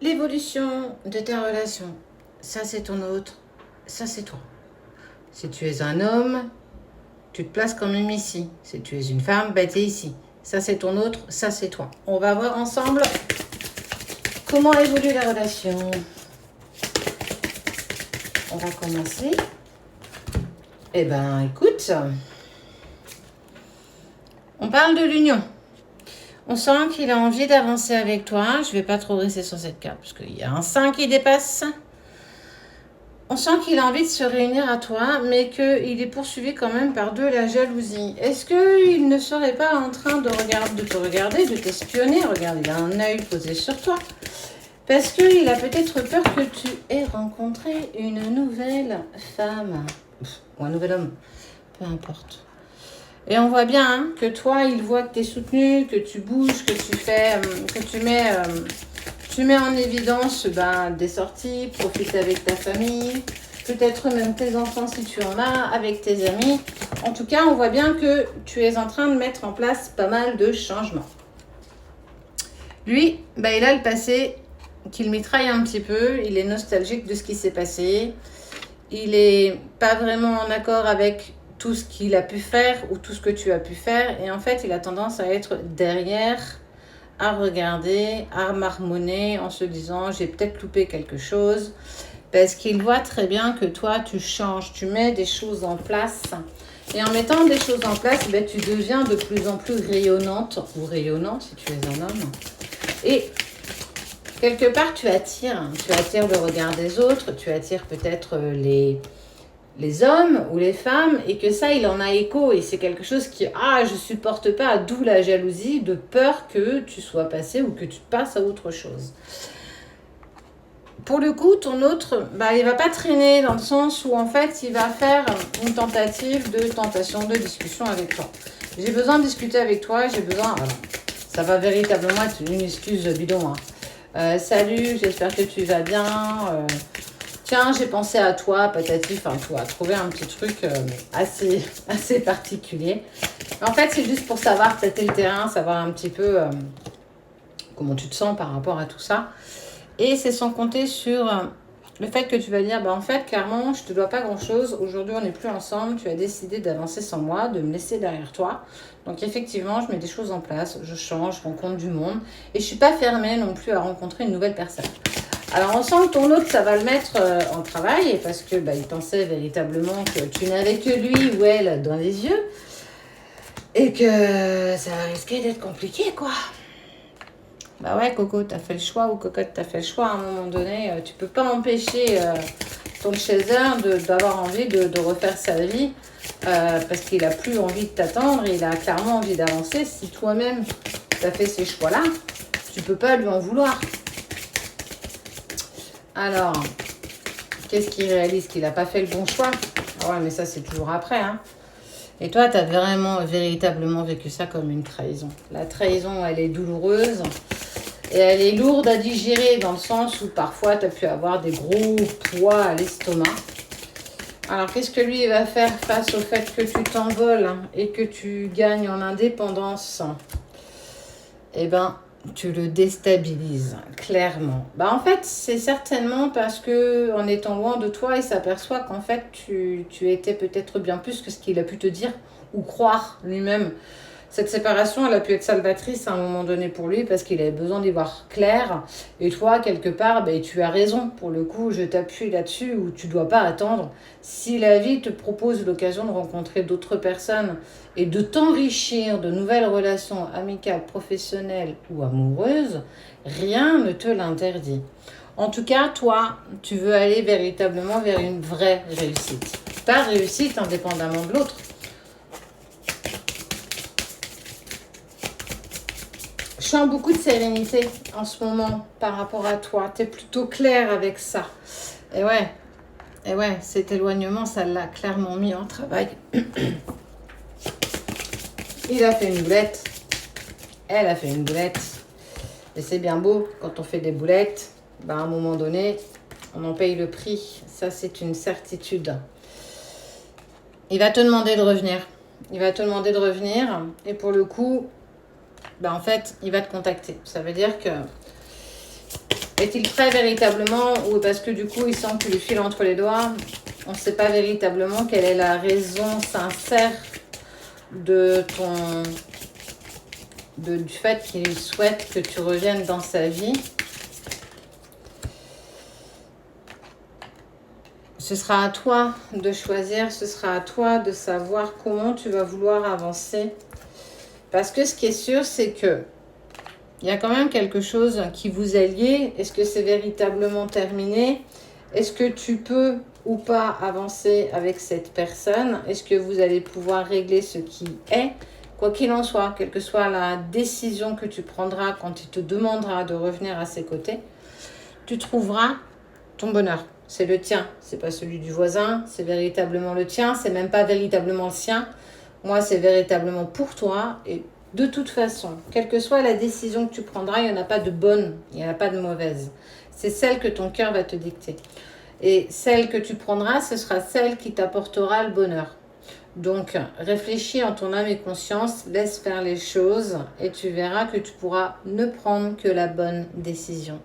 L'évolution de ta relation, ça c'est ton autre, ça c'est toi. Si tu es un homme, tu te places quand même ici. Si tu es une femme, bah tu es ici. Ça c'est ton autre, ça c'est toi. On va voir ensemble comment évolue la relation. On va commencer. Eh ben écoute, on parle de l'union. On sent qu'il a envie d'avancer avec toi. Je ne vais pas trop rester sur cette carte parce qu'il y a un 5 qui dépasse. On sent qu'il a envie de se réunir à toi, mais qu'il est poursuivi quand même par de la jalousie. Est-ce qu'il ne serait pas en train de te regarder, de t'espionner? Regarde, il a un œil posé sur toi. Parce qu'il a peut-être peur que tu aies rencontré une nouvelle femme. Ou un nouvel homme. Peu importe. Et on voit bien hein, que toi, il voit que tu es soutenu, que tu bouges, que tu fais, que tu mets en évidence des sorties, profite avec ta famille, peut-être même tes enfants si tu en as, avec tes amis. En tout cas, on voit bien que tu es en train de mettre en place pas mal de changements. Lui, il a le passé qu'il mitraille un petit peu, il est nostalgique de ce qui s'est passé. Il n'est pas vraiment en accord avec tout ce qu'il a pu faire ou tout ce que tu as pu faire. Et en fait, il a tendance à être derrière, à regarder, à marmonner en se disant « j'ai peut-être loupé quelque chose ». Parce qu'il voit très bien que toi, tu changes, tu mets des choses en place. Et en mettant des choses en place, tu deviens de plus en plus rayonnante ou rayonnant si tu es un homme. Et quelque part, tu attires le regard des autres, tu attires peut-être les hommes ou les femmes et que ça, il en a écho et c'est quelque chose qui, je supporte pas, d'où la jalousie, de peur que tu sois passé ou que tu passes à autre chose. Pour le coup, ton autre, il va pas traîner dans le sens où en fait, il va faire une tentative de tentation, de discussion avec toi. J'ai besoin de discuter avec toi, j'ai besoin, ça va véritablement être une excuse bidon. Salut, j'espère que tu vas bien. Tiens, j'ai pensé à toi, patati, toi, trouver un petit truc assez particulier. En fait, c'est juste pour savoir tâter le terrain, savoir un petit peu comment tu te sens par rapport à tout ça. Et c'est sans compter sur le fait que tu vas dire, en fait, clairement, je te dois pas grand-chose. Aujourd'hui, on n'est plus ensemble. Tu as décidé d'avancer sans moi, de me laisser derrière toi. Donc, effectivement, je mets des choses en place. Je change, je rencontre du monde. Et je suis pas fermée non plus à rencontrer une nouvelle personne. Alors, on sent que ton autre, ça va le mettre en travail. Parce que il pensait véritablement que tu n'avais que lui ou elle dans les yeux. Et que ça risquait d'être compliqué, quoi. Ouais, Coco, t'as fait le choix, ou Cocotte, t'as fait le choix. À un moment donné, tu peux pas empêcher ton chaser d'avoir envie de refaire sa vie parce qu'il a plus envie de t'attendre, il a clairement envie d'avancer. Si toi-même, t'as fait ces choix-là, tu peux pas lui en vouloir. Alors, qu'est-ce qu'il réalise? Qu'il a pas fait le bon choix? Ouais, mais ça, c'est toujours après, hein. Et toi, tu as véritablement vécu ça comme une trahison. La trahison, elle est douloureuse et elle est lourde à digérer dans le sens où parfois, tu as pu avoir des gros poids à l'estomac. Alors, qu'est-ce que lui va faire face au fait que tu t'envoles et que tu gagnes en indépendance? Tu le déstabilises, clairement. En fait, c'est certainement parce que en étant loin de toi, il s'aperçoit qu'en fait, tu étais peut-être bien plus que ce qu'il a pu te dire ou croire lui-même. Cette séparation, elle a pu être salvatrice à un moment donné pour lui parce qu'il avait besoin d'y voir clair. Et toi, quelque part, tu as raison. Pour le coup, je t'appuie là-dessus où tu ne dois pas attendre. Si la vie te propose l'occasion de rencontrer d'autres personnes et de t'enrichir de nouvelles relations amicales, professionnelles ou amoureuses, rien ne te l'interdit. En tout cas, toi, tu veux aller véritablement vers une vraie réussite. Ta réussite indépendamment de l'autre. Je sens beaucoup de sérénité en ce moment par rapport à toi. Tu es plutôt clair avec ça. Et ouais, cet éloignement, ça l'a clairement mis en travail. Il a fait une boulette. Elle a fait une boulette. Et c'est bien beau, quand on fait des boulettes, à un moment donné, on en paye le prix. Ça, c'est une certitude. Il va te demander de revenir. Et pour le coup, en fait, il va te contacter. Ça veut dire que... Est-il prêt véritablement ou parce que du coup, il sent que tu lui files entre les doigts? On ne sait pas véritablement quelle est la raison sincère de du fait qu'il souhaite que tu reviennes dans sa vie. Ce sera à toi de choisir, ce sera à toi de savoir comment tu vas vouloir avancer. Parce que ce qui est sûr, c'est que il y a quand même quelque chose qui vous est lié. Est-ce que c'est véritablement terminé? Est-ce que tu peux ou pas avancer avec cette personne? Est-ce que vous allez pouvoir régler ce qui est? Quoi qu'il en soit, quelle que soit la décision que tu prendras quand il te demandera de revenir à ses côtés, tu trouveras ton bonheur. C'est le tien, c'est pas celui du voisin, c'est véritablement le tien, c'est même pas véritablement le sien. Moi, c'est véritablement pour toi et de toute façon, quelle que soit la décision que tu prendras, il n'y en a pas de bonne, il n'y en a pas de mauvaise. C'est celle que ton cœur va te dicter. Et celle que tu prendras, ce sera celle qui t'apportera le bonheur. Donc, réfléchis en ton âme et conscience, laisse faire les choses et tu verras que tu pourras ne prendre que la bonne décision.